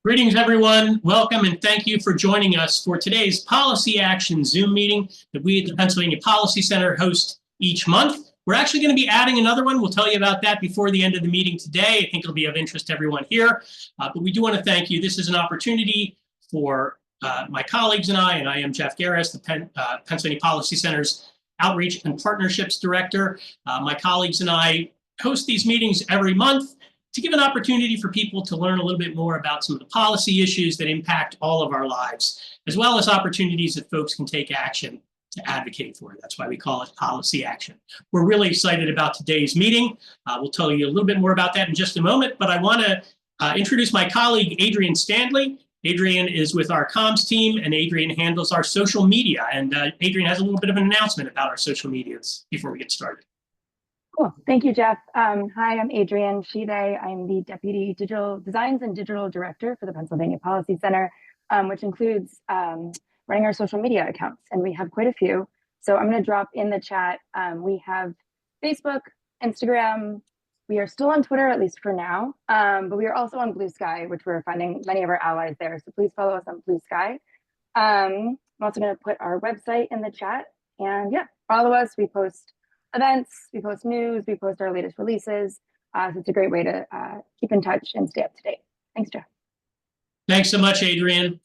Greetings, everyone. Welcome and thank you for joining us for today's Policy Action Zoom meeting that we at the Pennsylvania Policy Center host each month. We're actually going to be adding another one. We'll tell you about that before the end of the meeting today. I think it'll be of interest to everyone here. But we do want to thank you. This is an opportunity for my colleagues and I am Jeff Garris, the Pennsylvania Policy Center's Outreach and Partnerships Director. My colleagues and I host these meetings every month to give an opportunity for people to learn a little bit more about some of the policy issues that impact all of our lives, as well as opportunities that folks can take action to advocate for. That's why we call it Policy Action. We're really excited about today's meeting. We'll tell you a little bit more about that in just a moment, but I want to introduce my colleague, Adrian Stanley. Adrian is with our comms team, and Adrian handles our social media. And Adrian has a little bit of an announcement about our social medias before we get started. Cool. Thank you, Jeff. Hi, I'm Adrienne Shide. I'm the Deputy Digital Designs and Digital Director for the Pennsylvania Policy Center, which includes running our social media accounts, and we have quite a few. So I'm going to drop in the chat. We have Facebook, Instagram. We are still on Twitter, at least for now, but we are also on Blue Sky, which we're finding many of our allies there. So please follow us on Blue Sky. I'm also going to put our website in the chat, and yeah, follow us. We post events, we post news, we post our latest releases. So it's a great way to keep in touch and stay up to date. Thanks, Jeff. Thanks so much, Adrian.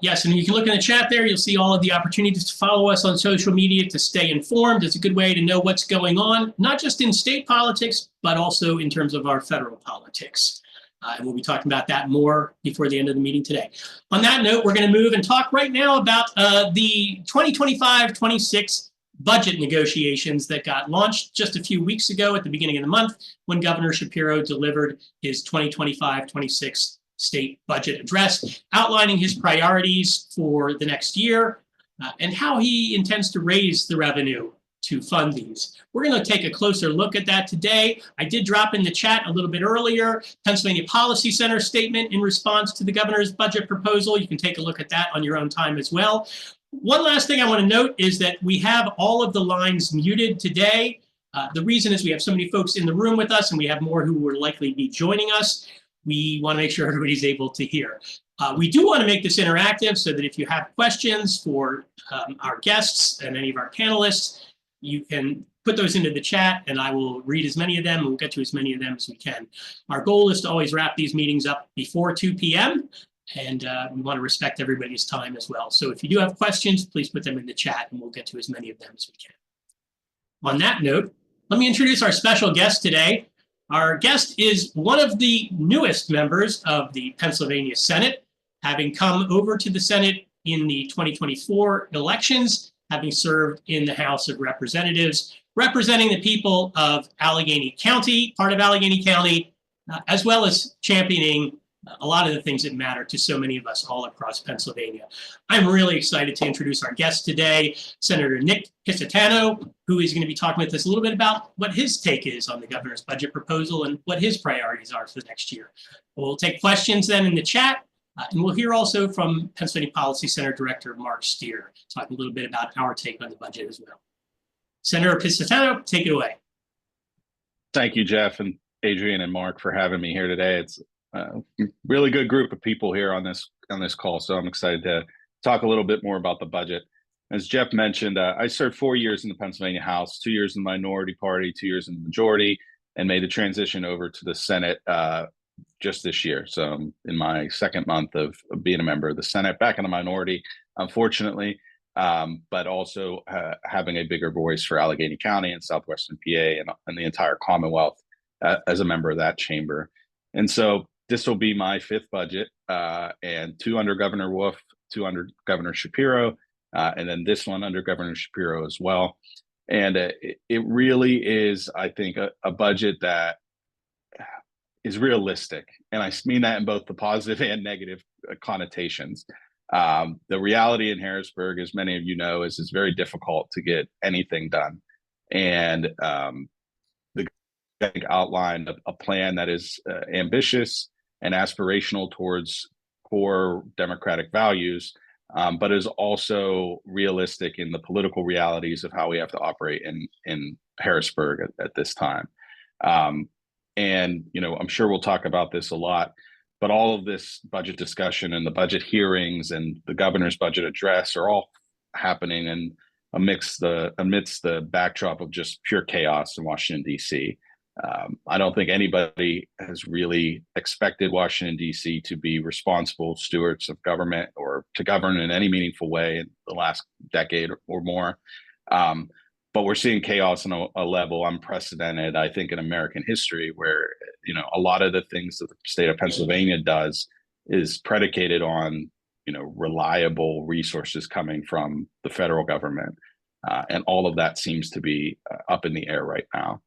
Yes, and you can look in the chat there. You'll see all of the opportunities to follow us on social media to stay informed. It's a good way to know what's going on, not just in state politics, but also in terms of our federal politics. And we'll be talking about that more before the end of the meeting today. On that note, we're going to move and talk right now about the 2025-26 budget negotiations that got launched just a few weeks ago at the beginning of the month when Governor Shapiro delivered his 2025-26 state budget address, outlining his priorities for the next year and how he intends to raise the revenue to fund these. We're going to take a closer look at that today. I did drop in the chat a little bit earlier, Pennsylvania Policy Center statement in response to the governor's budget proposal. You can take a look at that on your own time as well. One last thing I want to note is that we have all of the lines muted today. The reason is we have so many folks in the room with us, and we have more who will likely be joining us. We want to make sure everybody's able to hear. We do want to make this interactive so that if you have questions for our guests and any of our panelists, you can put those into the chat, and I will read as many of them, and we'll get to as many of them as we can. Our goal is to always wrap these meetings up before 2 p.m., and we want to respect everybody's time as well. So if you do have questions, please put them in the chat, and we'll get to as many of them as we can. On that note, let me introduce our special guest today. Our guest is one of the newest members of the Pennsylvania Senate, having come over to the Senate in the 2024 elections, having served in the House of Representatives, representing the people of Allegheny County, part of Allegheny County, as well as championing a lot of the things that matter to so many of us all across Pennsylvania. I'm really excited to introduce our guest today, Senator Nick Pisciottano, who is going to be talking with us a little bit about what his take is on the governor's budget proposal and what his priorities are for the next year. We'll take questions then in the chat, and we'll hear also from Pennsylvania Policy Center Director Mark Steer, talking a little bit about our take on the budget as well. Senator Pisciottano, take it away. Thank you, Jeff and Adrian and Mark, for having me here today. It's a really good group of people here on this call, so I'm excited to talk a little bit more about the budget. As Jeff mentioned, I served 4 years in the Pennsylvania House, 2 years in the minority party, 2 years in the majority, and made the transition over to the Senate just this year. So I'm in my second month of being a member of the Senate, back in the minority, unfortunately, but also having a bigger voice for Allegheny County and Southwestern PA and the entire Commonwealth as a member of that chamber. And so this will be my fifth budget, and 2 under Governor Wolf, 2 under Governor Shapiro, and then this one under Governor Shapiro as well. And it really is, I think, a budget that is realistic. And I mean that in both the positive and negative connotations. The reality in Harrisburg, as many of you know, is it's very difficult to get anything done. And outlined a plan that is ambitious and aspirational towards core democratic values, but is also realistic in the political realities of how we have to operate in Harrisburg at this time. And, you know, I'm sure we'll talk about this a lot, But all of this budget discussion and the budget hearings and the governor's budget address are all happening in amidst the backdrop of just pure chaos in Washington, D.C. I don't think anybody has really expected Washington, D.C. to be responsible stewards of government or to govern in any meaningful way in the last decade or more. But we're seeing chaos on a level unprecedented, I think, in American history, where, you know, a lot of the things that the state of Pennsylvania does is predicated on, you know, reliable resources coming from the federal government. And all of that seems to be up in the air right now.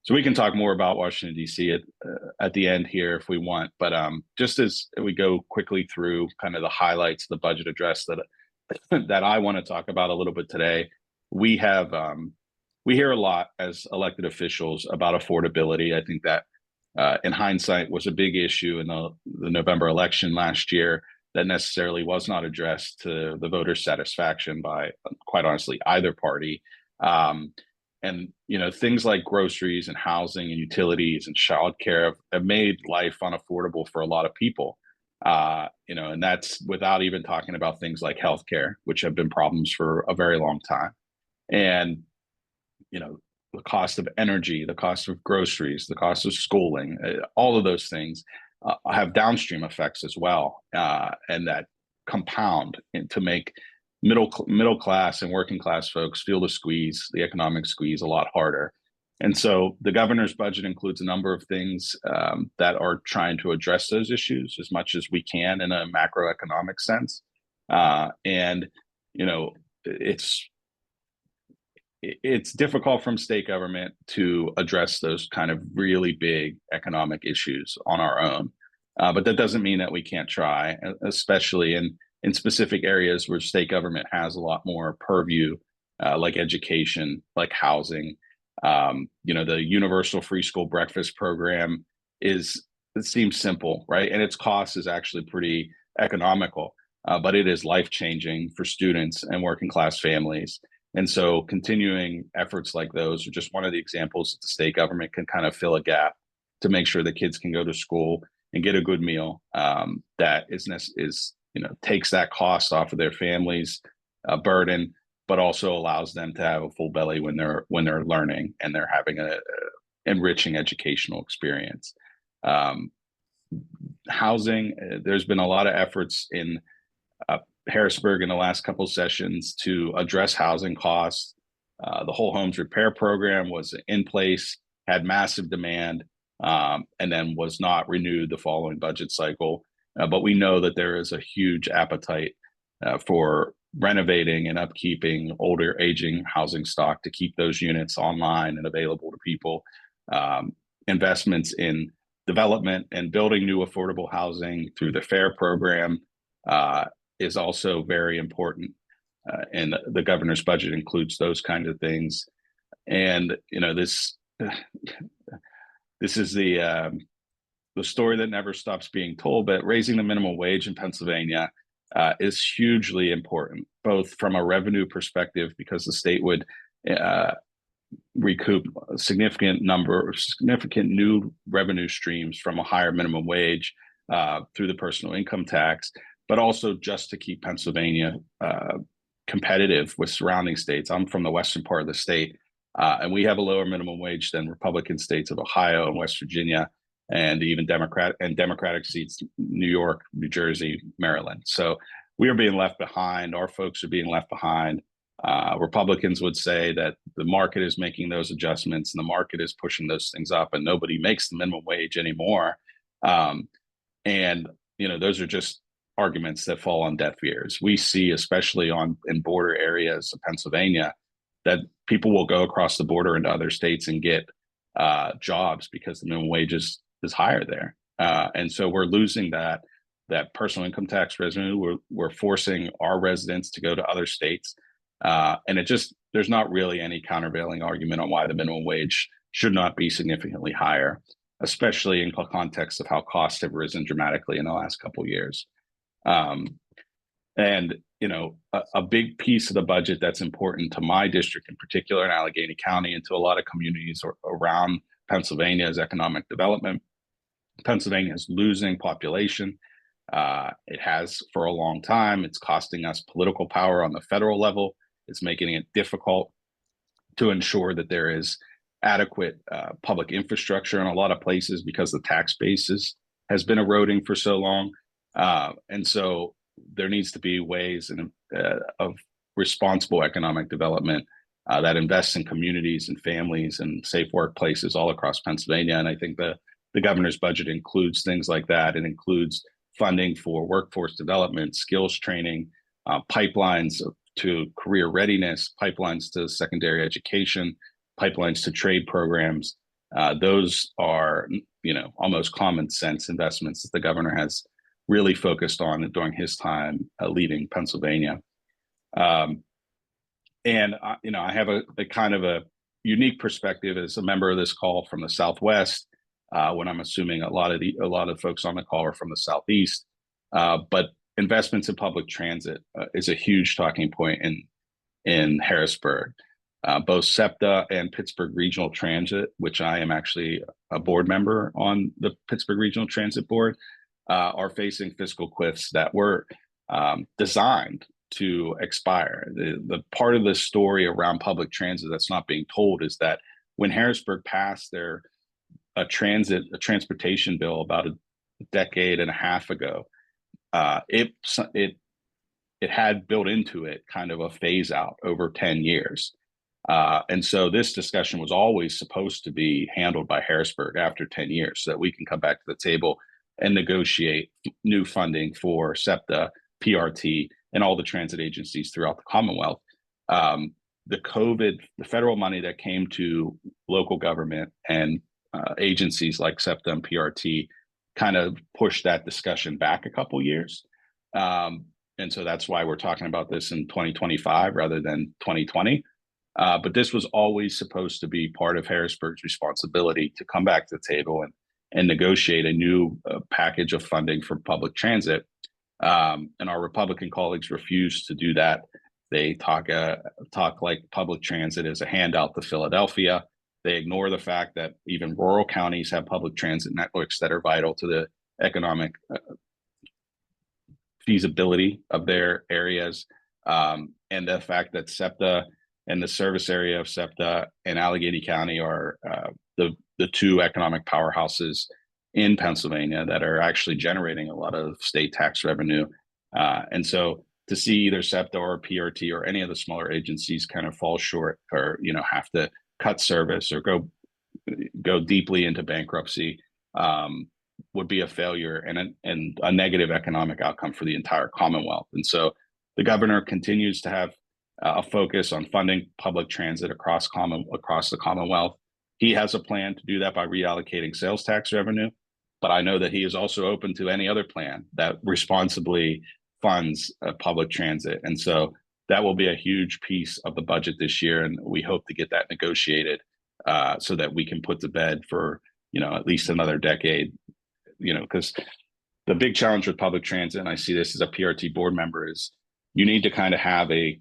So we can talk more about Washington, D.C. At the end here if we want. But just as we go quickly through kind of the highlights of the budget address that I want to talk about a little bit today, we hear a lot as elected officials about affordability. I think that in hindsight was a big issue in the November election last year that necessarily was not addressed to the voters' satisfaction by, quite honestly, either party. And, you know, things like groceries and housing and utilities and childcare have made life unaffordable for a lot of people. You know, and that's without even talking about things like healthcare, which have been problems for a very long time. And, you know, the cost of energy, the cost of groceries, the cost of schooling, all of those things have downstream effects as well, and that compound to make middle class and working class folks feel the economic squeeze a lot harder. And so the governor's budget includes a number of things that are trying to address those issues as much as we can in a macroeconomic sense. And, you know, it's difficult from state government to address those kind of really big economic issues on our own. But that doesn't mean that we can't try, especially in specific areas where state government has a lot more purview, like education, like housing. You know, the universal free school breakfast program it seems simple, right? And its cost is actually pretty economical, but it is life-changing for students and working class families. And so continuing efforts like those are just one of the examples that the state government can kind of fill a gap to make sure that kids can go to school and get a good meal that is you know, takes that cost off of their families' burden, but also allows them to have a full belly when they're learning and they're having a enriching educational experience. Housing, there's been a lot of efforts in Harrisburg in the last couple of sessions to address housing costs. The whole homes repair program was in place, had massive demand, and then was not renewed the following budget cycle. But we know that there is a huge appetite for renovating and upkeeping older aging housing stock to keep those units online and available to people. Investments in development and building new affordable housing through the FAIR program is also very important. And the governor's budget includes those kinds of things. And, you know, this is the story that never stops being told, but raising the minimum wage in Pennsylvania is hugely important, both from a revenue perspective, because the state would recoup a significant new revenue streams from a higher minimum wage through the personal income tax, but also just to keep Pennsylvania competitive with surrounding states. I'm from the western part of the state, and we have a lower minimum wage than Republican states of Ohio and West Virginia, and even Democratic seats, New York, New Jersey, Maryland. So we are being left behind. Our folks are being left behind. Republicans would say that the market is making those adjustments and the market is pushing those things up, and nobody makes the minimum wage anymore. And, you know, those are just arguments that fall on deaf ears. We see, especially in border areas of Pennsylvania, that people will go across the border into other states and get jobs because the minimum wage is higher there. And so we're losing that personal income tax revenue. We're forcing our residents to go to other states. And there's not really any countervailing argument on why the minimum wage should not be significantly higher, especially in the context of how costs have risen dramatically in the last couple of years. And, you know, a big piece of the budget that's important to my district in particular, in Allegheny County, and to a lot of communities around Pennsylvania, is economic development. Pennsylvania is losing population. It has for a long time. It's costing us political power on the federal level. It's making it difficult to ensure that there is adequate public infrastructure in a lot of places because the tax base has been eroding for so long. And so there needs to be ways of responsible economic development that invests in communities and families and safe workplaces all across Pennsylvania. And I think the governor's budget includes things like that. It includes funding for workforce development, skills training, pipelines to career readiness, pipelines to secondary education, pipelines to trade programs. Those are, almost common sense investments that the governor has really focused on during his time leading Pennsylvania. And I have a kind of a unique perspective as a member of this call from the Southwest, when I'm assuming a lot of folks on the call are from the Southeast. But investments in public transit is a huge talking point in Harrisburg. Both SEPTA and Pittsburgh Regional Transit, which I am actually a board member on the Pittsburgh Regional Transit Board, are facing fiscal cliffs that were designed to expire. The part of the story around public transit that's not being told is that when Harrisburg passed a transportation bill about a decade and a half ago, it had built into it kind of a phase out over 10 years. And so this discussion was always supposed to be handled by Harrisburg after 10 years so that we can come back to the table and negotiate new funding for SEPTA, PRT, and all the transit agencies throughout the Commonwealth. The federal money that came to local government and agencies like SEPTA and PRT kind of pushed that discussion back a couple years. And so that's why we're talking about this in 2025 rather than 2020. But this was always supposed to be part of Harrisburg's responsibility to come back to the table and negotiate a new package of funding for public transit. And our Republican colleagues refuse to do that. They talk like public transit is a handout to Philadelphia. They ignore the fact that even rural counties have public transit networks that are vital to the economic feasibility of their areas. And the fact that SEPTA and the service area of SEPTA and Allegheny County are the two economic powerhouses in Pennsylvania that are actually generating a lot of state tax revenue. And so to see either SEPTA or PRT or any of the smaller agencies kind of fall short or, have to cut service or go deeply into bankruptcy would be a failure and a negative economic outcome for the entire Commonwealth. And so the governor continues to have a focus on funding public transit across the Commonwealth. He has a plan to do that by reallocating sales tax revenue, but I know that he is also open to any other plan that responsibly funds public transit. And so that will be a huge piece of the budget this year, and we hope to get that negotiated so that we can put to bed for at least another decade. Because the big challenge with public transit, and I see this as a PRT board member, is you need to kind of have a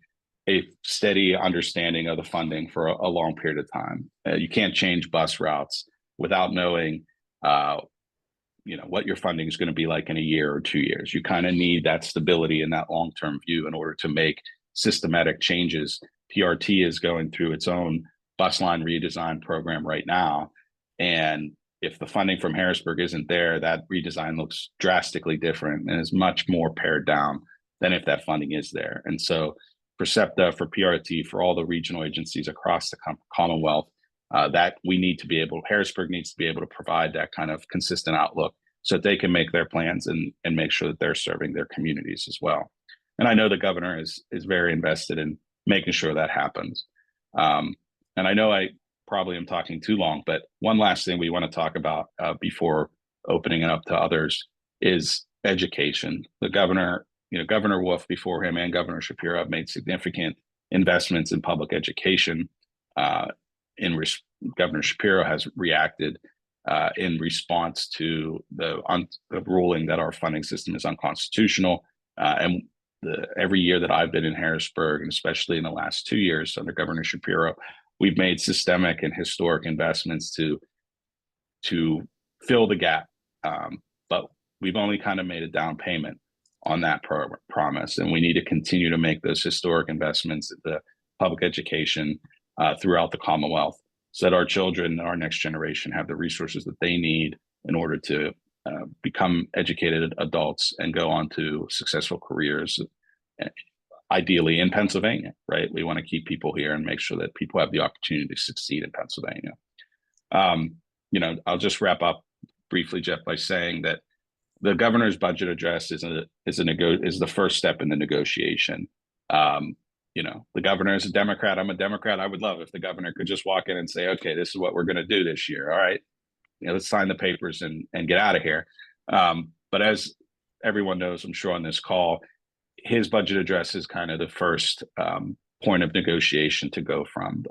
steady understanding of the funding for a long period of time. You can't change bus routes without knowing what your funding is going to be like in a year or 2 years. You kind of need that stability and that long-term view in order to make systematic changes. PRT is going through its own bus line redesign program right now. And if the funding from Harrisburg isn't there, that redesign looks drastically different and is much more pared down than if that funding is there. And so for SEPTA, for PRT, for all the regional agencies across the Commonwealth, Harrisburg needs to be able to provide that kind of consistent outlook so that they can make their plans and make sure that they're serving their communities as well. And I know the governor is very invested in making sure that happens. And I know I probably am talking too long, but one last thing we want to talk about before opening it up to others is education. The governor, Governor Wolf before him and Governor Shapiro have made significant investments in public education. Governor Shapiro has reacted in response to the ruling that our funding system is unconstitutional. And every year that I've been in Harrisburg, and especially in the last 2 years under Governor Shapiro, we've made systemic and historic investments to fill the gap But we've only kind of made a down payment on that promise, and we need to continue to make those historic investments into public education throughout the Commonwealth, so that our children, our next generation, have the resources that they need in order to become educated adults and go on to successful careers, ideally in Pennsylvania, right? We want to keep people here and make sure that people have the opportunity to succeed in Pennsylvania. I'll just wrap up briefly, Jeff, by saying that the governor's budget address is the first step in the negotiation. The governor is a Democrat. I'm a Democrat. I would love if the governor could just walk in and say, okay, this is what we're going to do this year. All right, let's sign the papers and get out of here. But as everyone knows, I'm sure on this call, his budget address is kind of the first point of negotiation to go from.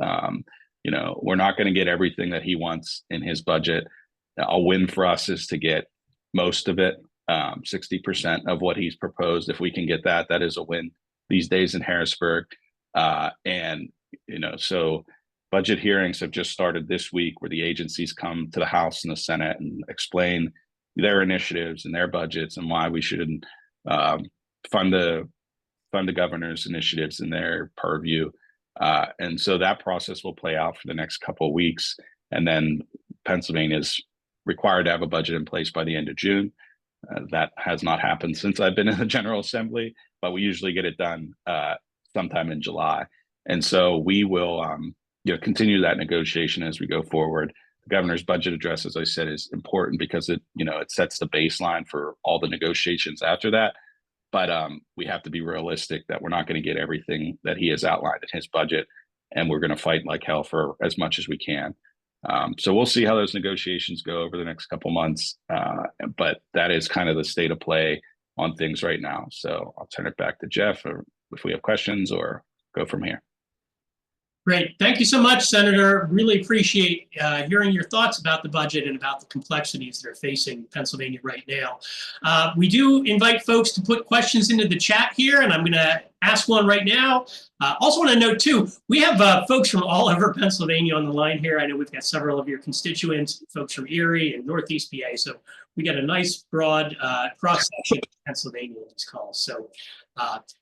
We're not going to get everything that he wants in his budget. A win for us is to get most of it, 60% of what he's proposed. If we can get that, that is a win these days in Harrisburg. So budget hearings have just started this week, where the agencies come to the House and the Senate and explain their initiatives and their budgets and why we should fund the governor's initiatives in their purview. And so that process will play out for the next couple of weeks. And then Pennsylvania is required to have a budget in place by the end of June. That has not happened since I've been in the General Assembly, but we usually get it done sometime in July. And so we will continue that negotiation as we go forward. The governor's budget address, as I said, is important because it sets the baseline for all the negotiations after that. But we have to be realistic that we're not going to get everything that he has outlined in his budget, and we're going to fight like hell for as much as we can. So we'll see how those negotiations go over the next couple months. But that is kind of the state of play on things right now. So I'll turn it back to Jeff if we have questions, or go from here. Great. Thank you so much, Senator. Really appreciate hearing your thoughts about the budget and about the complexities that are facing Pennsylvania right now. We do invite folks to put questions into the chat here, and I'm going to ask one right now. Also want to note, too, we have folks from all over Pennsylvania on the line here. I know we've got several of your constituents, folks from Erie and Northeast PA. So we got a nice, broad cross-section of Pennsylvania in these calls. So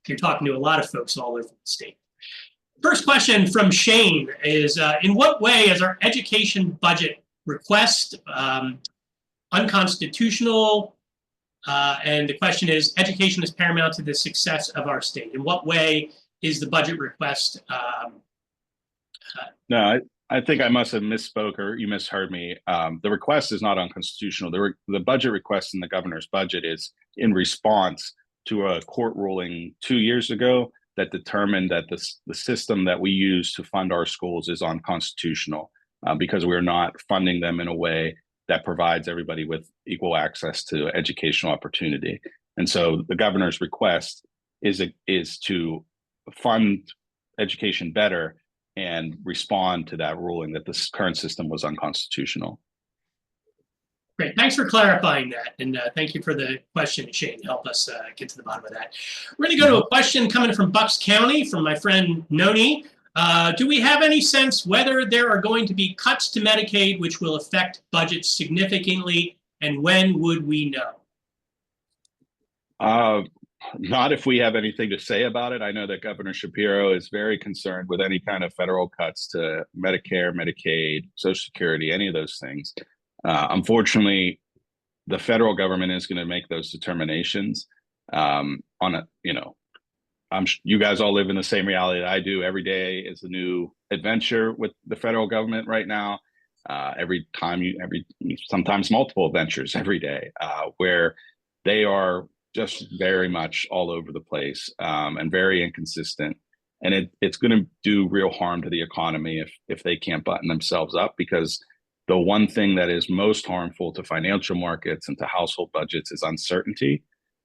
you're talking to a lot of folks all over the state. First question from Shane is, in what way is our education budget request unconstitutional? And the question is, education is paramount to the success of our state. In what way is the budget request? No, I think I must have misspoke, or you misheard me. The request is not unconstitutional. The budget request in the governor's budget is in response to a court ruling 2 years ago that determined that the system that we use to fund our schools is unconstitutional because we're not funding them in a way that provides everybody with equal access to educational opportunity. And so the governor's request is to fund education better and respond to that ruling that this current system was unconstitutional. Great. Thanks for clarifying that. And thank you for the question, Shane, to help us get to the bottom of that. We're going to go to a question coming from Bucks County from my friend Noni. Do we have any sense whether there are going to be cuts to Medicaid which will affect budgets significantly, and when would we know? Not if we have anything to say about it. I know that Governor Shapiro is very concerned with any kind of federal cuts to Medicare, Medicaid, Social Security, any of those things. Unfortunately, the federal government is going to make those determinations you guys all live in the same reality that I do. Every day is a new adventure with the federal government right now. Sometimes multiple adventures every day, where they are just very much all over the place and very inconsistent. And it's going to do real harm to the economy if they can't button themselves up, because the one thing that is most harmful to financial markets and to household budgets is uncertainty.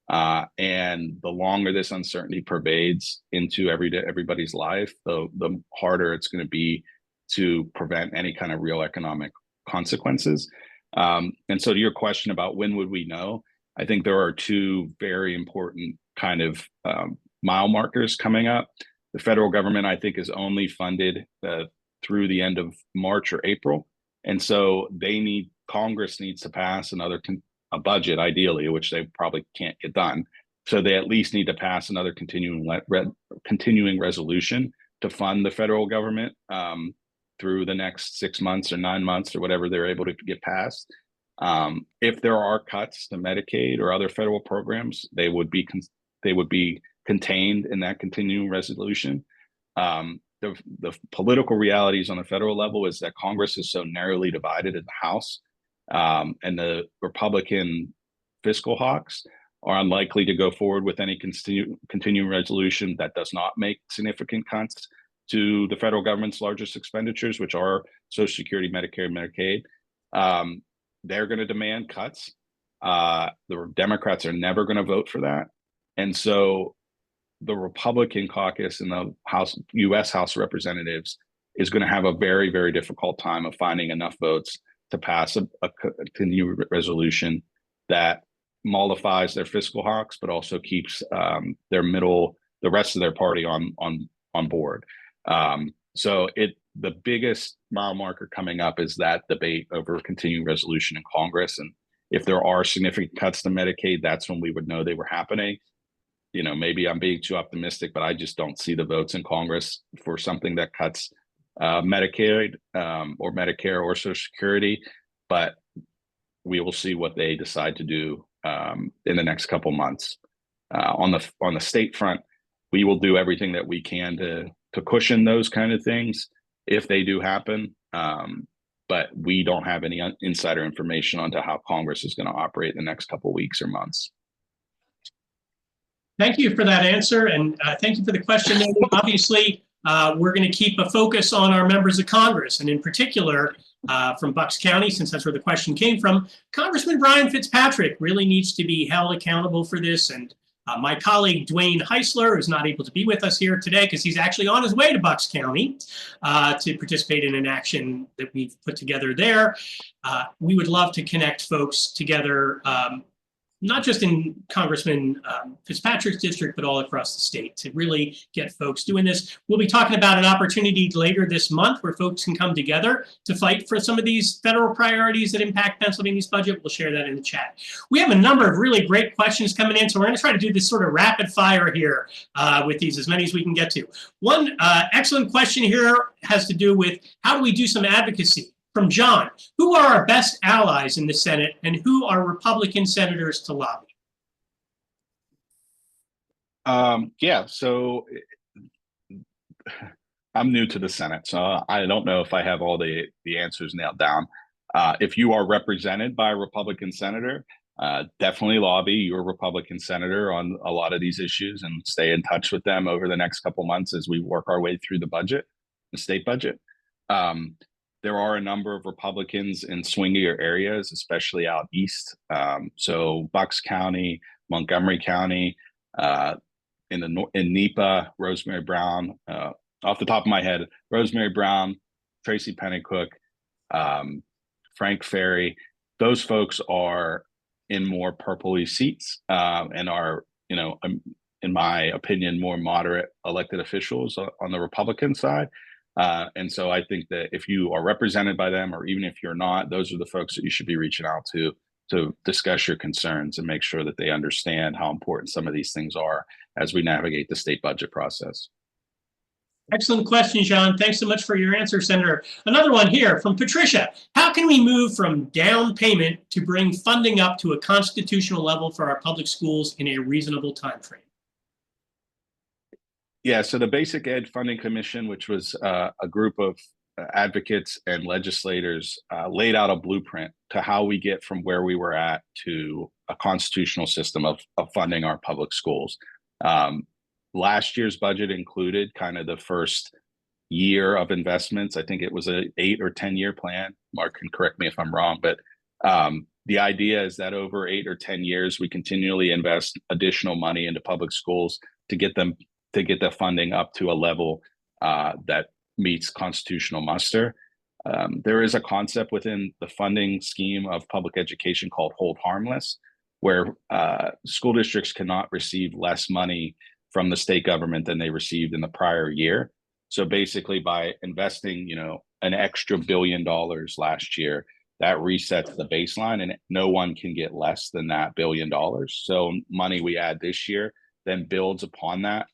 And the longer this uncertainty pervades into everybody's life, the harder it's going to be to prevent any kind of real economic consequences. And so to your question about when would we know, I think there are two very important kind of mile markers coming up. The federal government, I think, is only funded through the end of March or April. And so Congress needs to pass another a budget, ideally, which they probably can't get done. So they at least need to pass another continuing resolution to fund the federal government through the next 6 months or 9 months or whatever they're able to get passed. If there are cuts to Medicaid or other federal programs, they would be contained in that continuing resolution. The political realities on the federal level is that Congress is so narrowly divided in the House, and the Republican fiscal hawks are unlikely to go forward with any continuing resolution that does not make significant cuts to the federal government's largest expenditures, which are Social Security, Medicare, and Medicaid. They're going to demand cuts. The Democrats are never going to vote for that. And so the Republican caucus in the U.S. House of Representatives is going to have a very, very difficult time of finding enough votes to pass a continuing resolution that mollifies their fiscal hawks, but also keeps the rest of their party on board. So the biggest mile marker coming up is that debate over continuing resolution in Congress. And if there are significant cuts to Medicaid, that's when we would know they were happening. Maybe I'm being too optimistic, but I just don't see the votes in Congress for something that cuts Medicaid or Medicare or Social Security. But we will see what they decide to do in the next couple months. On the state front, we will do everything that we can to cushion those kind of things if they do happen. But we don't have any insider information onto how Congress is going to operate in the next couple weeks or months. Thank you for that answer, and thank you for the question. Obviously, we're going to keep a focus on our members of Congress, and in particular, from Bucks County, since that's where the question came from, Congressman Brian Fitzpatrick really needs to be held accountable for this. And my colleague, Dwayne Heisler, is not able to be with us here today because he's actually on his way to Bucks County to participate in an action that we've put together there. We would love to connect folks together, not just in Congressman Fitzpatrick's district, but all across the state to really get folks doing this. We'll be talking about an opportunity later this month where folks can come together to fight for some of these federal priorities that impact Pennsylvania's budget. We'll share that in the chat. We have a number of really great questions coming in, so we're going to try to do this sort of rapid fire here with these, as many as we can get to. One excellent question here has to do with how do we do some advocacy? From John, who are our best allies in the Senate and who are Republican senators to lobby? So I'm new to the Senate, so I don't know if I have all the answers nailed down. If you are represented by a Republican senator, definitely lobby your Republican senator on a lot of these issues and stay in touch with them over the next couple months as we work our way through the state budget. There are a number of Republicans in swingier areas, especially out east. So Bucks County, Montgomery County, in NEPA, Rosemary Brown, off the top of my head, Rosemary Brown, Tracy Pennycook, Frank Ferry. Those folks are in more purpley seats and are, in my opinion, more moderate elected officials on the Republican side. And so I think that if you are represented by them, or even if you're not, those are the folks that you should be reaching out to discuss your concerns and make sure that they understand how important some of these things are as we navigate the state budget process. Excellent question, John. Thanks so much for your answer, Senator. Another one here from Patricia. How can we move from down payment to bring funding up to a constitutional level for our public schools in a reasonable time frame? Yeah, so the Basic Ed Funding Commission, which was a group of advocates and legislators, laid out a blueprint to how we get from where we were at to a constitutional system of funding our public schools. Last year's budget included kind of the first year of investments. I think it was an 8 or 10-year plan. Mark can correct me if I'm wrong, but the idea is that over 8 or 10 years, we continually invest additional money into public schools to get the funding up to a level that meets constitutional muster. There is a concept within the funding scheme of public education called hold harmless, where school districts cannot receive less money from the state government than they received in the prior year. So basically by investing, an extra $1 billion last year, that resets the baseline, and no one can get less than that $1 billion. So money we add this year then builds upon that.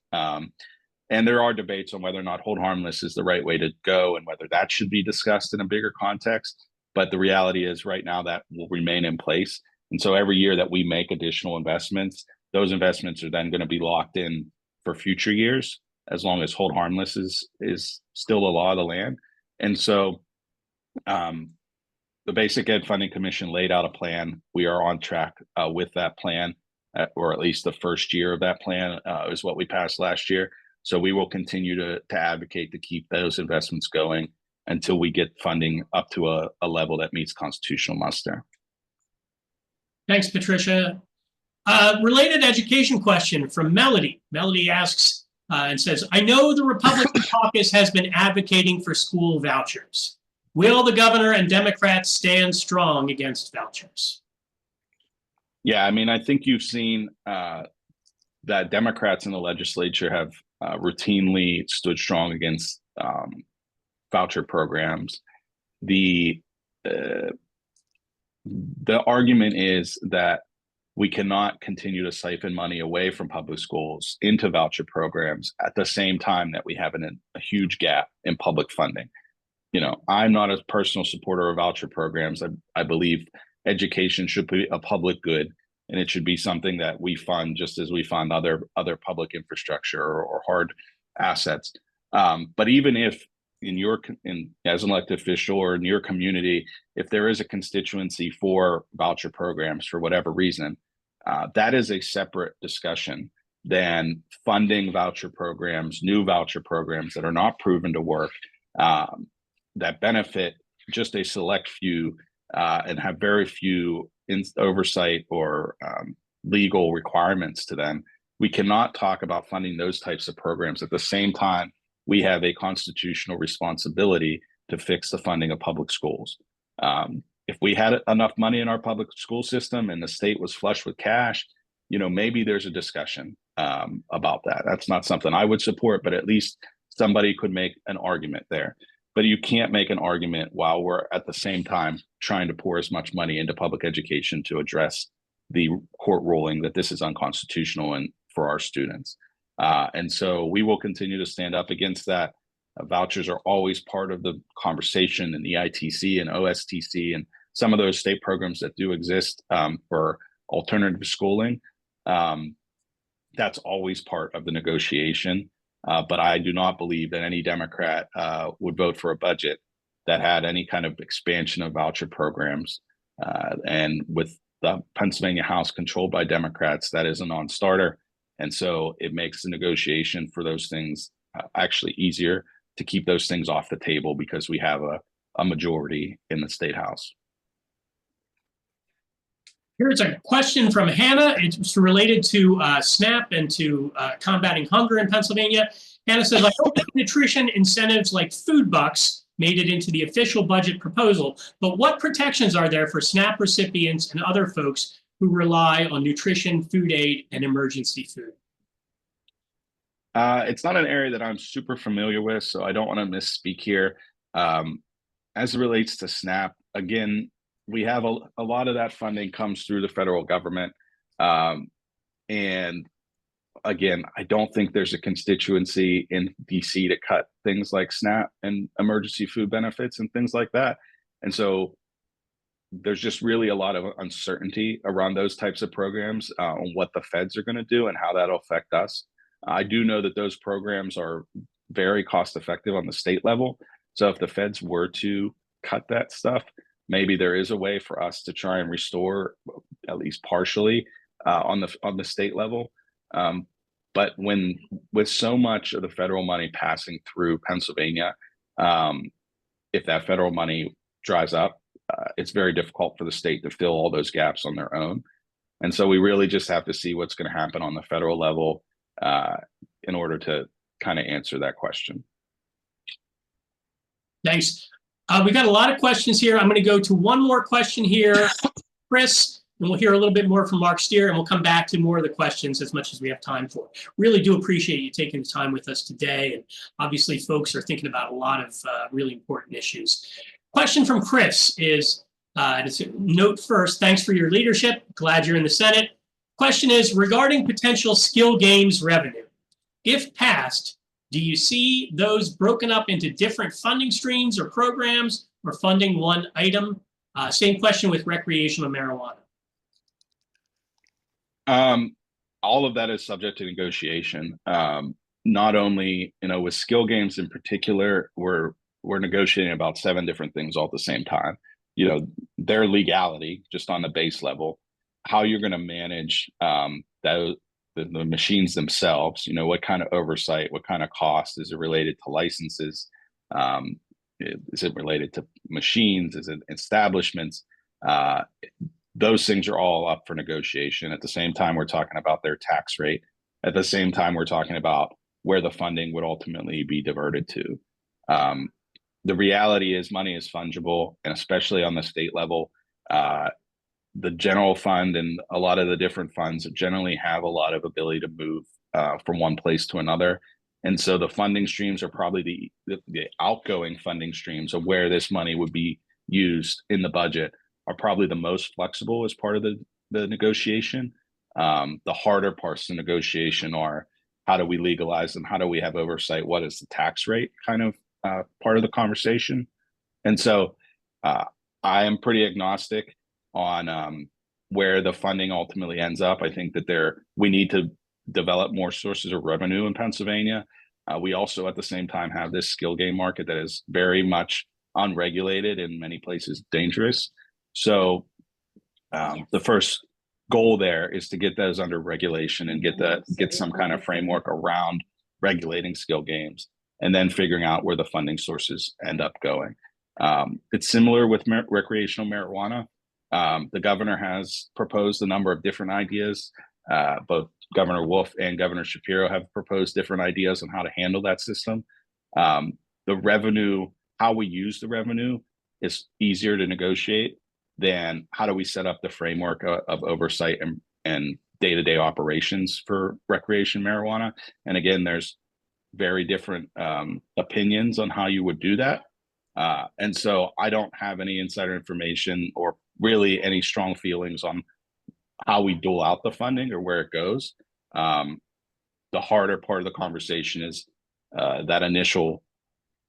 And there are debates on whether or not hold harmless is the right way to go and whether that should be discussed in a bigger context. But the reality is right now that will remain in place. And so every year that we make additional investments, those investments are then going to be locked in for future years, as long as hold harmless is still a law of the land. And so the Basic Ed Funding Commission laid out a plan. We are on track with that plan, or at least the first year of that plan is what we passed last year. So we will continue to advocate to keep those investments going until we get funding up to a level that meets constitutional muster. Thanks, Patricia. Related education question from Melody. Melody asks and says, I know the Republican caucus has been advocating for school vouchers. Will the governor and Democrats stand strong against vouchers? Yeah, I mean, I think you've seen that Democrats in the legislature have routinely stood strong against voucher programs. The argument is that we cannot continue to siphon money away from public schools into voucher programs at the same time that we have a huge gap in public funding. You know, I'm not a personal supporter of voucher programs. I believe education should be a public good, and it should be something that we fund just as we fund other public infrastructure or hard assets. But even if as an elected official or in your community, if there is a constituency for voucher programs for whatever reason, that is a separate discussion than funding voucher programs, new voucher programs that are not proven to work, that benefit just a select few and have very few oversight or legal requirements to them. We cannot talk about funding those types of programs at the same time we have a constitutional responsibility to fix the funding of public schools. If we had enough money in our public school system and the state was flush with cash, you know, maybe there's a discussion about that. That's not something I would support, but at least somebody could make an argument there. But you can't make an argument while we're at the same time trying to pour as much money into public education to address the court ruling that this is unconstitutional and for our students. And so we will continue to stand up against that. Vouchers are always part of the conversation in the ITC and OSTC and some of those state programs that do exist for alternative schooling. That's always part of the negotiation. But I do not believe that any Democrat would vote for a budget that had any kind of expansion of voucher programs. And with the Pennsylvania House controlled by Democrats, that is a non-starter. And so it makes the negotiation for those things actually easier to keep those things off the table because we have a majority in the state house. Here's a question from Hannah. It's related to SNAP and to combating hunger in Pennsylvania. Hannah says, I hope that nutrition incentives like food bucks made it into the official budget proposal, but what protections are there for SNAP recipients and other folks who rely on nutrition, food aid, and emergency food? It's not an area that I'm super familiar with, so I don't want to misspeak here. As it relates to SNAP, again, we have a lot of that funding comes through the federal government. And again, I don't think there's a constituency in DC to cut things like SNAP and emergency food benefits and things like that. And so there's just really a lot of uncertainty around those types of programs on what the feds are going to do and how that'll affect us. I do know that those programs are very cost effective on the state level. So if the feds were to cut that stuff, maybe there is a way for us to try and restore at least partially on the state level. But with so much of the federal money passing through Pennsylvania, if that federal money dries up, it's very difficult for the state to fill all those gaps on their own. And so we really just have to see what's going to happen on the federal level in order to kind of answer that question. Thanks. We got a lot of questions here. I'm going to go to one more question here, Chris, and we'll hear a little bit more from Mark Steer, and we'll come back to more of the questions as much as we have time for. Really do appreciate you taking the time with us today. And obviously, folks are thinking about a lot of really important issues. Question from Chris is, Just note first, thanks for your leadership. Glad you're in the Senate. Question is regarding potential skill games revenue. If passed, do you see those broken up into different funding streams or programs or funding one item? Same question with recreational marijuana. All of that is subject to negotiation. Not only, with skill games in particular, we're negotiating about 7 different things all at the same time. Their legality, just on the base level, how you're going to manage the machines themselves. What kind of oversight, what kind of cost is it related to licenses? Is it related to machines? Is it establishments? Those things are all up for negotiation. At the same time, we're talking about their tax rate. At the same time, we're talking about where the funding would ultimately be diverted to. The reality is money is fungible, and especially on the state level, the general fund and a lot of the different funds generally have a lot of ability to move from one place to another. And so the funding streams are probably the outgoing funding streams of where this money would be used in the budget are probably the most flexible as part of the negotiation. The harder parts of the negotiation are how do we legalize them? How do we have oversight? What is the tax rate kind of part of the conversation? And so I am pretty agnostic on where the funding ultimately ends up. I think that we need to develop more sources of revenue in Pennsylvania. We also, at the same time, have this skill game market that is very much unregulated, in many places dangerous. So the first goal there is to get those under regulation and get some kind of framework around regulating skill games, and then figuring out where the funding sources end up going. It's similar with recreational marijuana. The governor has proposed a number of different ideas. Both Governor Wolf and Governor Shapiro have proposed different ideas on how to handle that system. The revenue, how we use the revenue, is easier to negotiate than how do we set up the framework of oversight and day-to-day operations for recreation marijuana. And again, there's very different opinions on how you would do that. And so I don't have any insider information or really any strong feelings on how we dole out the funding or where it goes. The harder part of the conversation is that initial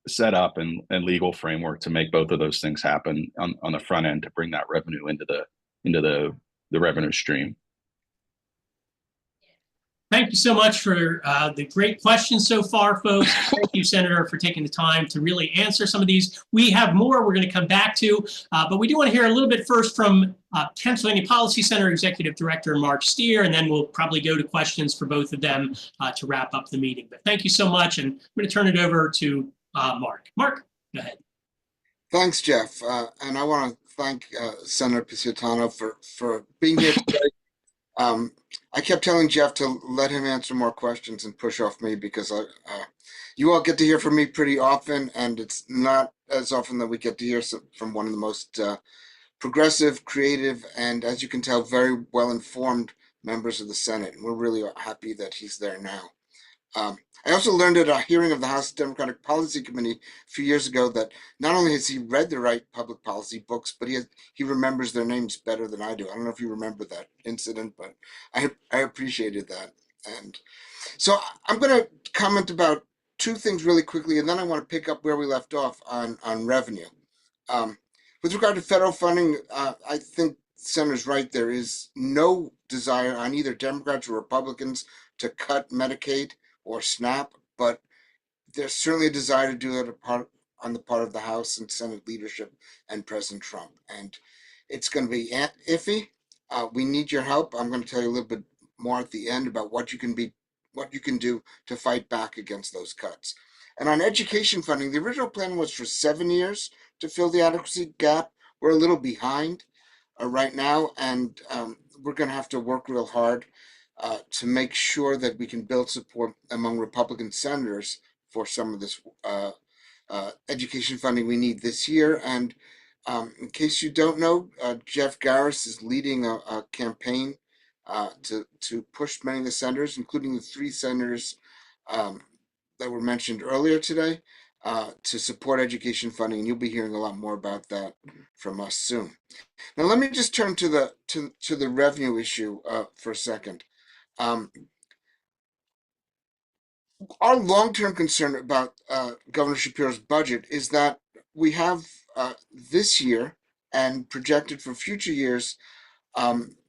setup and legal framework to make both of those things happen on the front end to bring that revenue into the revenue stream. Thank you so much for the great questions so far, folks. Thank you, Senator, for taking the time to really answer some of these. We have more we're going to come back to, but we do want to hear a little bit first from Pennsylvania Policy Center Executive Director Mark Steer, and then we'll probably go to questions for both of them to wrap up the meeting. But thank you so much, and I'm going to turn it over to Mark. Mark, go ahead. Thanks, Jeff. And I want to thank Senator Pisciottano for being here today. I kept telling Jeff to let him answer more questions and push off me, because you all get to hear from me pretty often, and it's not as often that we get to hear from one of the most progressive, creative, and, as you can tell, very well-informed members of the Senate. And we're really happy that he's there now. I also learned at a hearing of the House Democratic Policy Committee a few years ago that not only has he read the right public policy books, but he remembers their names better than I do. I don't know if you remember that incident, but I appreciated that. And so I'm going to comment about 2 things really quickly, and then I want to pick up where we left off on revenue. With regard to federal funding, I think the Senator's right. There is no desire on either Democrats or Republicans to cut Medicaid or SNAP, but there's certainly a desire to do that on the part of the House and Senate leadership and President Trump. And it's going to be iffy. We need your help. I'm going to tell you a little bit more at the end about what you can do to fight back against those cuts. And on education funding, the original plan was for 7 years to fill the adequacy gap. We're a little behind right now, and we're going to have to work real hard to make sure that we can build support among Republican senators for some of this education funding we need this year. And in case you don't know, Jeff Garris is leading a campaign to push many of the senators, including the 3 senators that were mentioned earlier today, to support education funding, and you'll be hearing a lot more about that from us soon. Now, let me just turn to the revenue issue for a second. Our long-term concern about Governor Shapiro's budget is that we have this year and projected for future years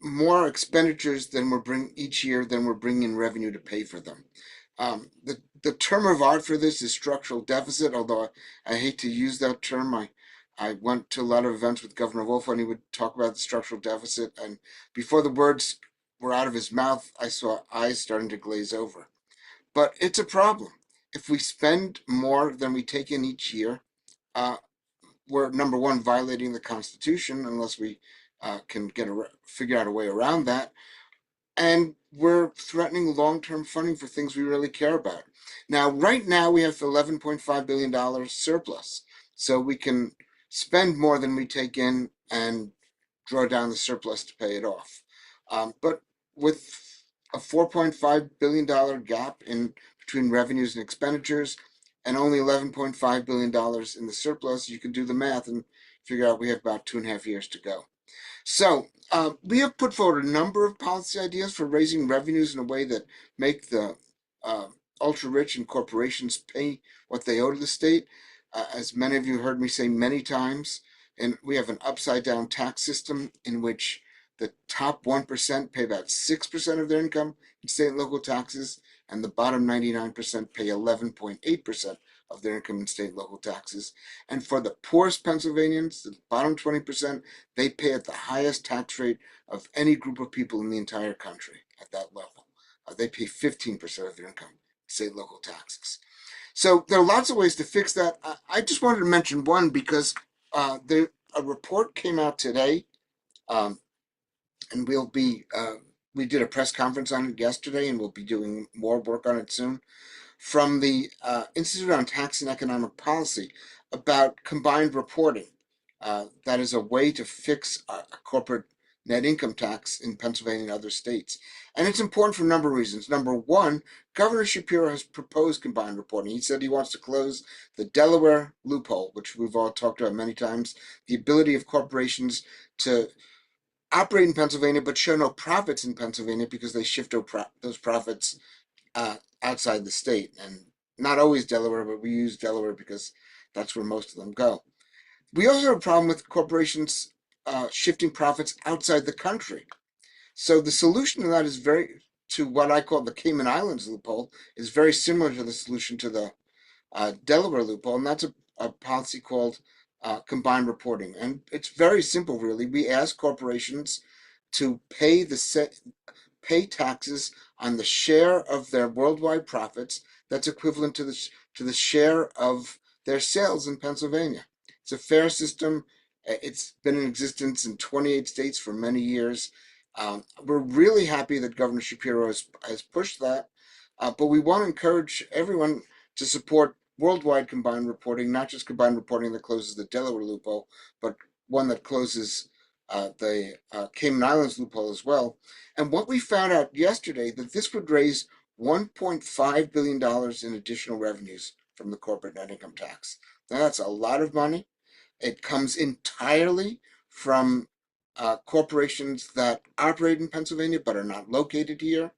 more expenditures than we're bringing in revenue to pay for them. The term of art for this is structural deficit, although I hate to use that term. I went to a lot of events with Governor Wolf and he would talk about the structural deficit, and before the words were out of his mouth, I saw eyes starting to glaze over. But it's a problem. If we spend more than we take in each year, we're, number one, violating the Constitution unless we can figure out a way around that. And we're threatening long-term funding for things we really care about. Now, right now, we have $11.5 billion surplus. So we can spend more than we take in and draw down the surplus to pay it off. But with a $4.5 billion gap between revenues and expenditures, and only $11.5 billion in the surplus, you can do the math and figure out we have about 2.5 years to go. So we have put forward a number of policy ideas for raising revenues in a way that make the ultra-rich and corporations pay what they owe to the state. As many of you heard me say many times, and we have an upside-down tax system in which the top 1% pay about 6% of their income in state and local taxes, and the bottom 99% pay 11.8% of their income in state and local taxes. And for the poorest Pennsylvanians, the bottom 20%, they pay at the highest tax rate of any group of people in the entire country at that level. They pay 15% of their income in state and local taxes. So there are lots of ways to fix that. I just wanted to mention one because a report came out today, and we did a press conference on it yesterday, and we'll be doing more work on it soon, from the Institute on Tax and Economic Policy about combined reporting. That is a way to fix a corporate net income tax in Pennsylvania and other states. And it's important for a number of reasons. Number one, Governor Shapiro has proposed combined reporting. He said he wants to close the Delaware loophole, which we've all talked about many times, the ability of corporations to operate in Pennsylvania but show no profits in Pennsylvania because they shift those profits outside the state. And not always Delaware, but we use Delaware because that's where most of them go. We also have a problem with corporations shifting profits outside the country. So the solution to that is to what I call the Cayman Islands loophole, is very similar to the solution to the Delaware loophole, and that's a policy called combined reporting. And it's very simple, really. We ask corporations to pay taxes on the share of their worldwide profits that's equivalent to the share of their sales in Pennsylvania. It's a fair system. It's been in existence in 28 states for many years. We're really happy that Governor Shapiro has pushed that, but we want to encourage everyone to support worldwide combined reporting, not just combined reporting that closes the Delaware loophole, but one that closes the Cayman Islands loophole as well. And what we found out yesterday, that this would raise $1.5 billion in additional revenues from the corporate net income tax. Now, that's a lot of money. It comes entirely from corporations that operate in Pennsylvania but are not located here.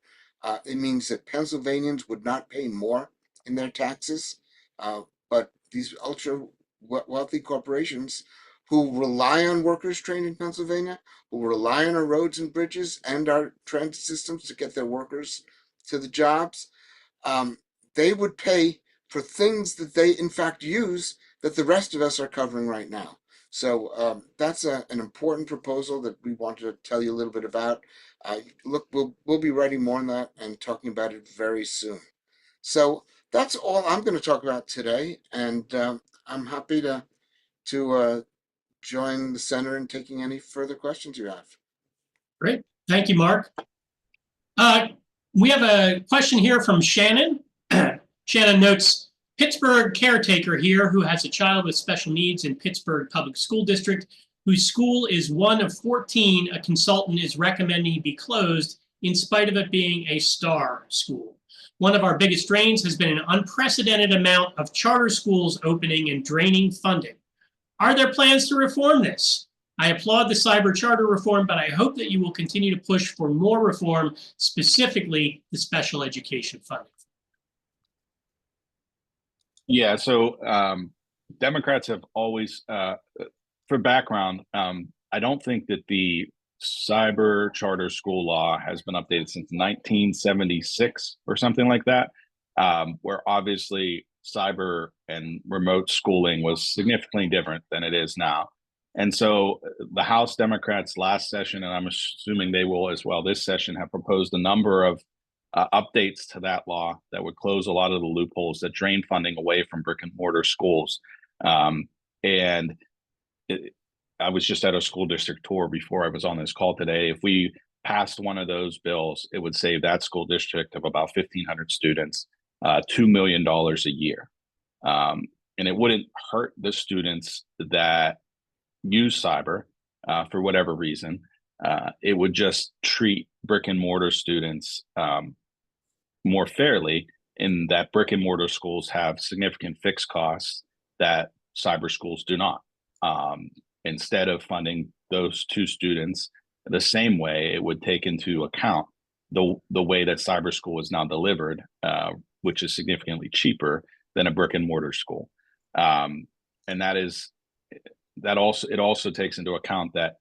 It means that Pennsylvanians would not pay more in their taxes, but these ultra wealthy corporations who rely on workers trained in Pennsylvania, who rely on our roads and bridges and our transit systems to get their workers to the jobs, they would pay for things that they in fact use that the rest of us are covering right now. So that's an important proposal that we wanted to tell you a little bit about. Look, we'll be writing more on that and talking about it very soon. So that's all I'm going to talk about today, and I'm happy to join the center in taking any further questions you have. Great. Thank you, Mark. We have a question here from Shannon. Shannon notes, Pittsburgh caretaker here who has a child with special needs in Pittsburgh Public School District, whose school is one of 14 a consultant is recommending be closed in spite of it being a star school. One of our biggest drains has been an unprecedented amount of charter schools opening and draining funding. Are there plans to reform this? I applaud the cyber charter reform, but I hope that you will continue to push for more reform, specifically the special education funding. Yeah, so Democrats have always, for background, I don't think that the cyber charter school law has been updated since 1976 or something like that, where obviously cyber and remote schooling was significantly different than it is now. And so the House Democrats last session, and I'm assuming they will as well this session, have proposed a number of updates to that law that would close a lot of the loopholes that drain funding away from brick and mortar schools. And I was just at a school district tour before I was on this call today. If we passed one of those bills, it would save that school district of about 1,500 students, $2 million a year. And it wouldn't hurt the students that use cyber for whatever reason. It would just treat brick and mortar students more fairly, in that brick and mortar schools have significant fixed costs that cyber schools do not. Instead of funding those two students the same way, it would take into account the way that cyber school is now delivered, which is significantly cheaper than a brick and mortar school. And it also takes into account that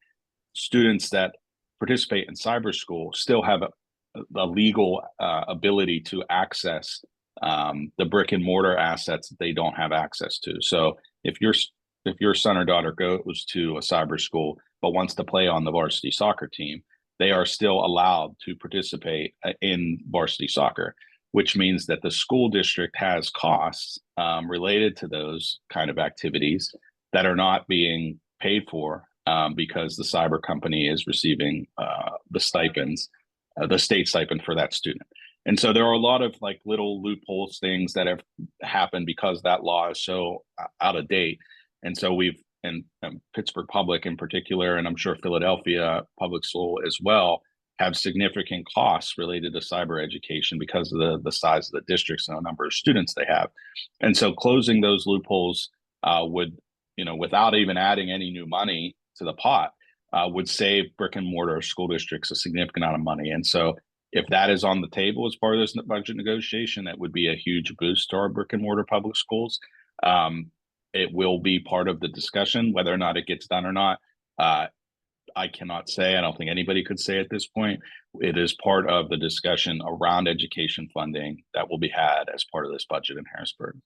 students that participate in cyber school still have a legal ability to access the brick and mortar assets that they don't have access to. So if your son or daughter goes to a cyber school but wants to play on the varsity soccer team, they are still allowed to participate in varsity soccer, which means that the school district has costs related to those kind of activities that are not being paid for because the cyber company is receiving the stipends, the state stipend for that student. And so there are a lot of like little loopholes, things that have happened because that law is so out of date. And so and Pittsburgh Public in particular, and I'm sure Philadelphia Public School as well, have significant costs related to cyber education because of the size of the districts and the number of students they have. And so closing those loopholes would, without even adding any new money to the pot, would save brick and mortar school districts a significant amount of money. And so if that is on the table as part of this budget negotiation, that would be a huge boost to our brick and mortar public schools. It will be part of the discussion. Whether or not it gets done or not, I cannot say. I don't think anybody could say at this point. It is part of the discussion around education funding that will be had as part of this budget in Harrisburg.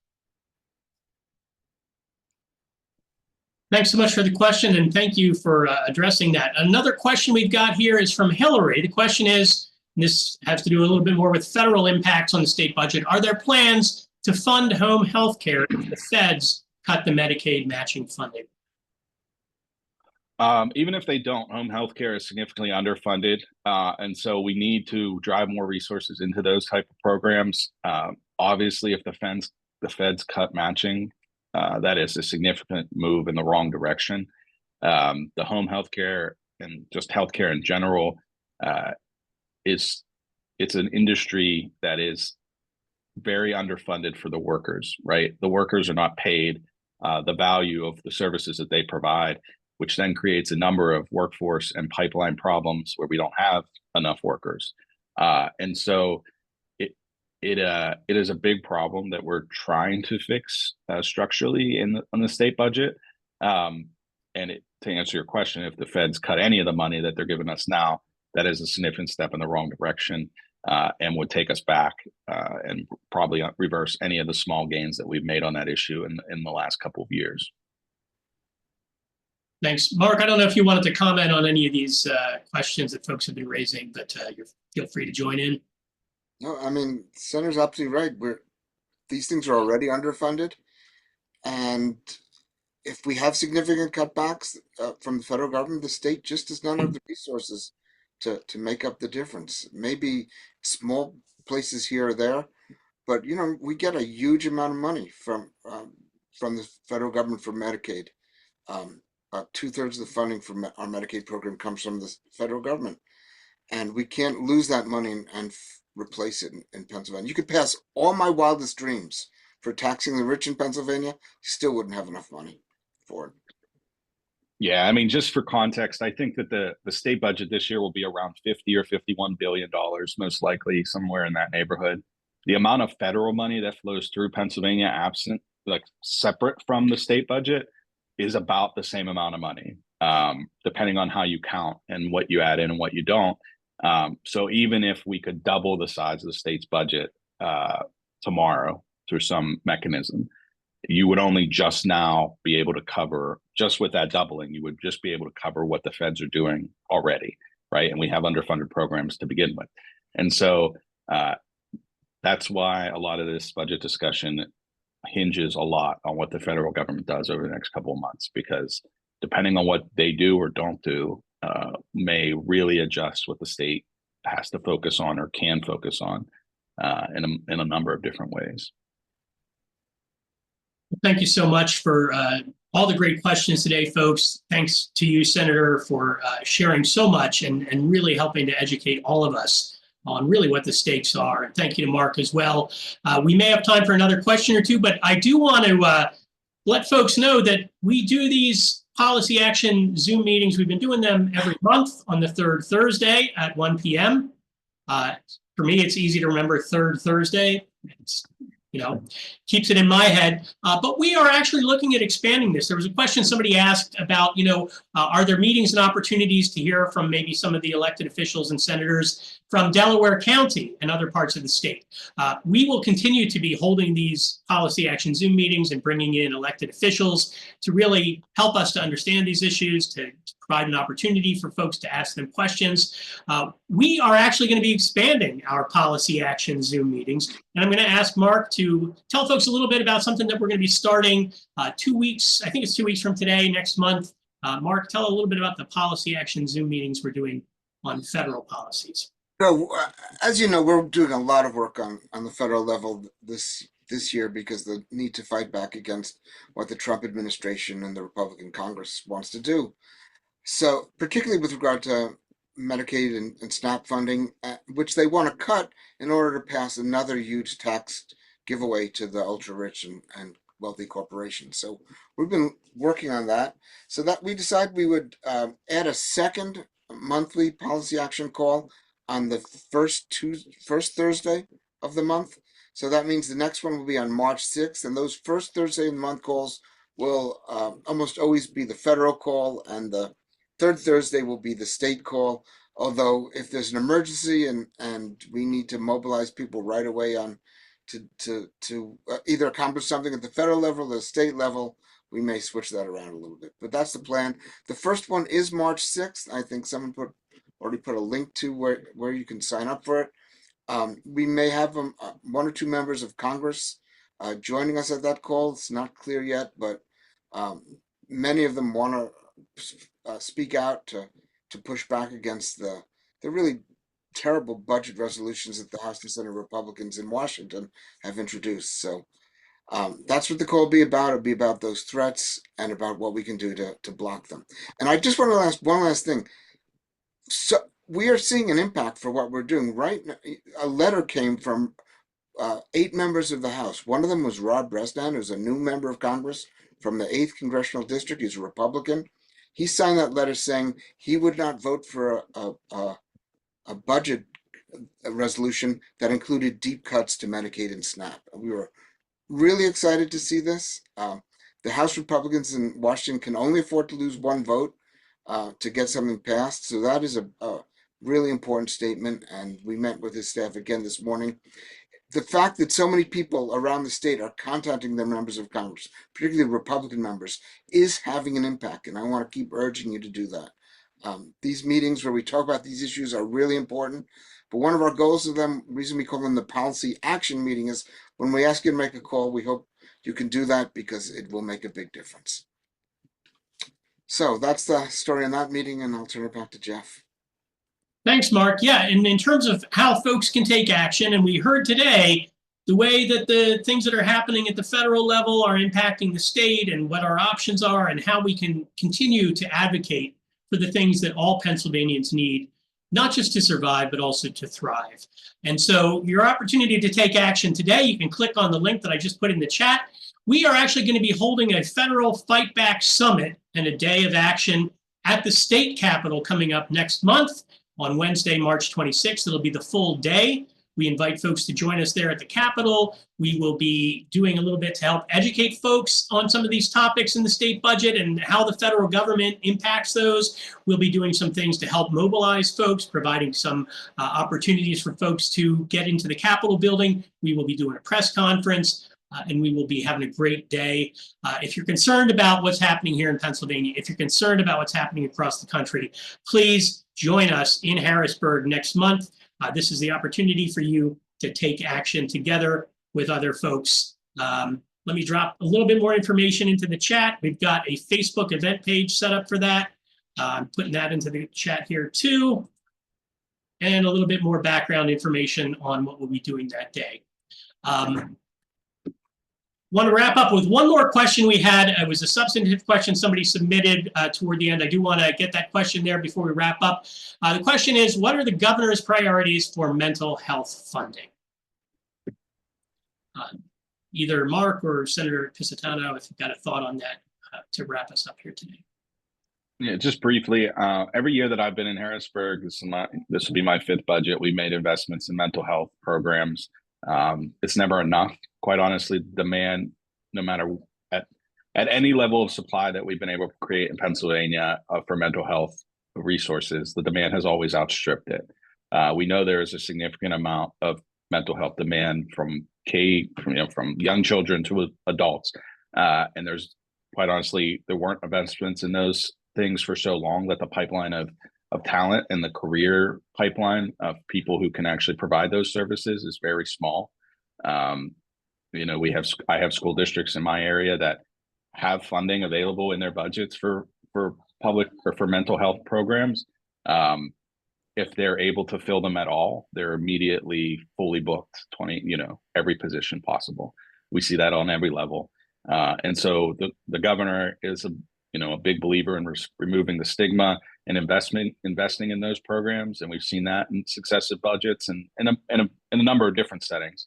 Thanks so much for the question, and thank you for addressing that. Another question we've got here is from Hillary. The question is, and this has to do a little bit more with federal impacts on the state budget. Are there plans to fund home health care if the feds cut the Medicaid matching funding? Even if they don't, home health care is significantly underfunded. And so we need to drive more resources into those type of programs. Obviously, if the feds cut matching, that is a significant move in the wrong direction. The home health care and just healthcare in general it's an industry that is very underfunded for the workers, right? The workers are not paid the value of the services that they provide, which then creates a number of workforce and pipeline problems where we don't have enough workers. And so it is a big problem that we're trying to fix structurally in the state budget. And to answer your question, if the feds cut any of the money that they're giving us now, that is a significant step in the wrong direction and would take us back and probably reverse any of the small gains that we've made on that issue in the last couple of years. Thanks. Mark, I don't know if you wanted to comment on any of these questions that folks have been raising, but feel free to join in. No, I mean, Senator's absolutely right. These things are already underfunded. And if we have significant cutbacks from the federal government, the state just does not have the resources to make up the difference. Maybe small places here or there, but we get a huge amount of money from the federal government for Medicaid. About 2/3 of the funding for our Medicaid program comes from the federal government, and we can't lose that money and replace it in Pennsylvania. You could pass all my wildest dreams for taxing the rich in Pennsylvania, you still wouldn't have enough money for it. Yeah, I mean, just for context, I think that the state budget this year will be around 50 or $51 billion, most likely somewhere in that neighborhood. The amount of federal money that flows through Pennsylvania, absent, like separate from the state budget, is about the same amount of money, depending on how you count and what you add in and what you don't. So even if we could double the size of the state's budget tomorrow through some mechanism, you would only just now be able to cover, just with that doubling, you would just be able to cover what the feds are doing already, right? And we have underfunded programs to begin with. And so that's why a lot of this budget discussion hinges a lot on what the federal government does over the next couple of months, because depending on what they do or don't do, may really adjust what the state has to focus on or can focus on in a number of different ways. Thank you so much for all the great questions today, folks. Thanks to you, Senator, for sharing so much and really helping to educate all of us on really what the stakes are. And thank you to Mark as well. We may have time for another question or two, but I do want to let folks know that we do these policy action Zoom meetings. We've been doing them every month on the third Thursday at 1 p.m. For me, it's easy to remember third Thursday. It's, keeps it in my head. But we are actually looking at expanding this. There was a question somebody asked about, are there meetings and opportunities to hear from maybe some of the elected officials and senators from Delaware County and other parts of the state? We will continue to be holding these policy action Zoom meetings and bringing in elected officials to really help us to understand these issues, to provide an opportunity for folks to ask them questions. We are actually going to be expanding our policy action Zoom meetings. And I'm going to ask Mark to tell folks a little bit about something that we're going to be starting 2 weeks, I think it's 2 weeks from today, next month. Mark, tell a little bit about the policy action Zoom meetings we're doing on federal policies. So, as you know, we're doing a lot of work on the federal level this year because the need to fight back against what the Trump administration and the Republican Congress wants to do. So, particularly with regard to Medicaid and SNAP funding, which they want to cut in order to pass another huge tax giveaway to the ultra-rich and wealthy corporations. So we've been working on that. So that we decided we would add a second monthly policy action call on the first Thursday of the month. So that means the next one will be on March 6th. And those first Thursday in the month calls will almost always be the federal call, and the third Thursday will be the state call. Although if there's an emergency and we need to mobilize people right away on to either accomplish something at the federal level or the state level, we may switch that around a little bit. But that's the plan. The first one is March 6th. I think someone already put a link to where you can sign up for it. We may have one or two members of Congress joining us at that call. It's not clear yet, but many of them want to speak out to push back against the really terrible budget resolutions that the House and Senate Republicans in Washington have introduced. So that's what the call will be about. It'll be about those threats and about what we can do to block them. And I just want to ask one last thing. So we are seeing an impact for what we're doing right now. A letter came from 8 members of the House. One of them was Rob Bresnan, who's a new member of Congress from the 8th Congressional District. He's a Republican. He signed that letter saying he would not vote for a budget resolution that included deep cuts to Medicaid and SNAP. We were really excited to see this. The House Republicans in Washington can only afford to lose one vote to get something passed. So that is a really important statement. And we met with his staff again this morning. The fact that so many people around the state are contacting their members of Congress, particularly Republican members, is having an impact. And I want to keep urging you to do that. These meetings where we talk about these issues are really important. But one of our goals of them, reason we call them the policy action meeting, is when we ask you to make a call, we hope you can do that because it will make a big difference. So that's the story on that meeting, and I'll turn it back to Jeff. Thanks, Mark. Yeah, and in terms of how folks can take action, and we heard today the way that the things that are happening at the federal level are impacting the state and what our options are and how we can continue to advocate for the things that all Pennsylvanians need. not just to survive, but also to thrive. And so your opportunity to take action today, you can click on the link that I just put in the chat. We are actually going to be holding a federal Fight Back Summit and a day of action at the state capitol coming up next month on Wednesday, March 26th. It'll be the full day. We invite folks to join us there at the Capitol. We will be doing a little bit to help educate folks on some of these topics in the state budget and how the federal government impacts those. We'll be doing some things to help mobilize folks, providing some opportunities for folks to get into the Capitol building. We will be doing a press conference. And we will be having a great day. If you're concerned about what's happening here in Pennsylvania, if you're concerned about what's happening across the country, please join us in Harrisburg next month. This is the opportunity for you to take action together with other folks. Let me drop a little bit more information into the chat. We've got a Facebook event page set up for that. I'm putting that into the chat here too. And a little bit more background information on what we'll be doing that day. Want to wrap up with one more question we had. It was a substantive question somebody submitted toward the end. I do want to get that question there before we wrap up. The question is, what are the governor's priorities for mental health funding? Either Mark or Senator Pisciottano, if you've got a thought on that to wrap us up here today. Yeah, just briefly, every year that I've been in Harrisburg, this will be my 5th budget. We made investments in mental health programs. It's never enough. Quite honestly, demand, no matter at any level of supply that we've been able to create in Pennsylvania for mental health resources, the demand has always outstripped it. We know there is a significant amount of mental health demand from young children to adults, and there's quite honestly there weren't investments in those things for so long that the pipeline of talent and the career pipeline of people who can actually provide those services is very small. I have school districts in my area that have funding available in their budgets for public or for mental health programs. If they're able to fill them at all, they're immediately fully booked, every position possible. We see that on every level. And so the governor is a big believer in removing the stigma and investing in those programs, and we've seen that in successive budgets and in a number of different settings,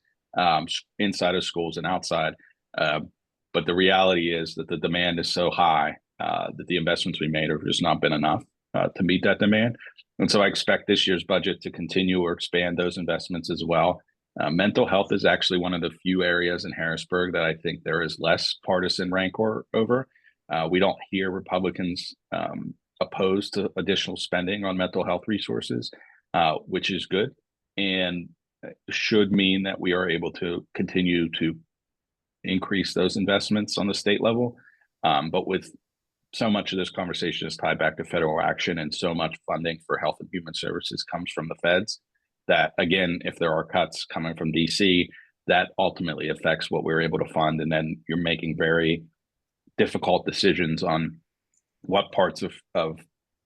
inside of schools and outside. But the reality is that the demand is so high that the investments we made have just not been enough to meet that demand. And so I expect this year's budget to continue or expand those investments as well. Mental health is actually one of the few areas in Harrisburg that I think there is less partisan rancor over. We don't hear Republicans opposed to additional spending on mental health resources, which is good and should mean that we are able to continue to increase those investments on the state level. But with so much of this conversation is tied back to federal action, and so much funding for health and human services comes from the feds, that again, if there are cuts coming from DC, that ultimately affects what we're able to fund. And then you're making very difficult decisions on what parts of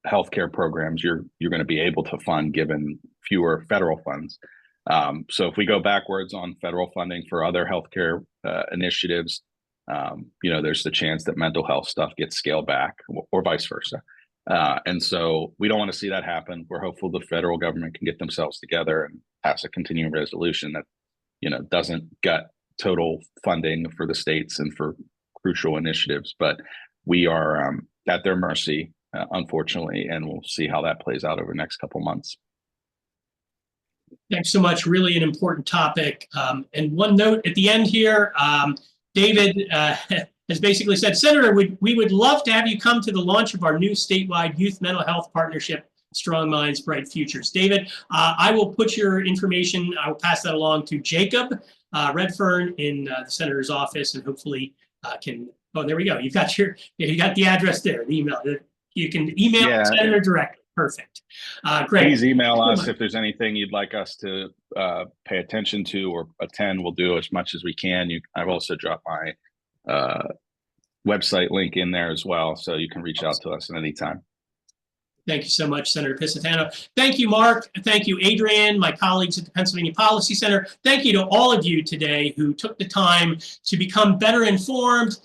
healthcare programs you're going to be able to fund given fewer federal funds. So if we go backwards on federal funding for other healthcare initiatives, there's the chance that mental health stuff gets scaled back or vice versa. And so we don't want to see that happen. We're hopeful the federal government can get themselves together and pass a continuing resolution that, doesn't gut total funding for the states and for crucial initiatives, but we are at their mercy, unfortunately, and we'll see how that plays out over the next couple months. Thanks so much. Really an important topic. And one note at the end here, David has basically said, Senator, we would love to have you come to the launch of our new statewide youth mental health partnership, Strong Minds, Bright Futures. David, I will put your information, I will pass that along to Jacob Redfern in the senator's office, and hopefully oh, there we go. You got the address there, the email. You can email the senator directly. Perfect. Great. Please email us if there's anything you'd like us to pay attention to or attend. We'll do as much as we can. I've also dropped my website link in there as well, so you can reach out to us at any time. Thank you so much, Senator Pisciottano. Thank you, Mark. Thank you, Adrian, my colleagues at the Pennsylvania Policy Center. Thank you to all of you today who took the time to become better informed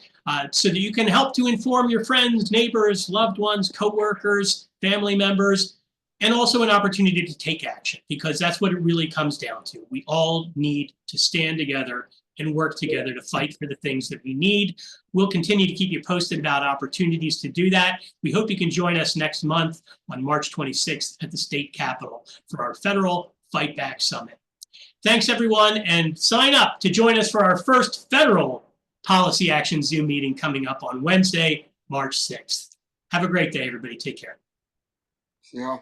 so that you can help to inform your friends, neighbors, loved ones, coworkers, family members. and also an opportunity to take action, because that's what it really comes down to. We all need to stand together and work together to fight for the things that we need. We'll continue to keep you posted about opportunities to do that. We hope you can join us next month on March 26th at the state capitol for our federal Fight Back Summit. Thanks, everyone, and sign up to join us for our first federal Policy Action Zoom meeting coming up on Wednesday, March 6th. Have a great day, everybody. Take care. See y'all.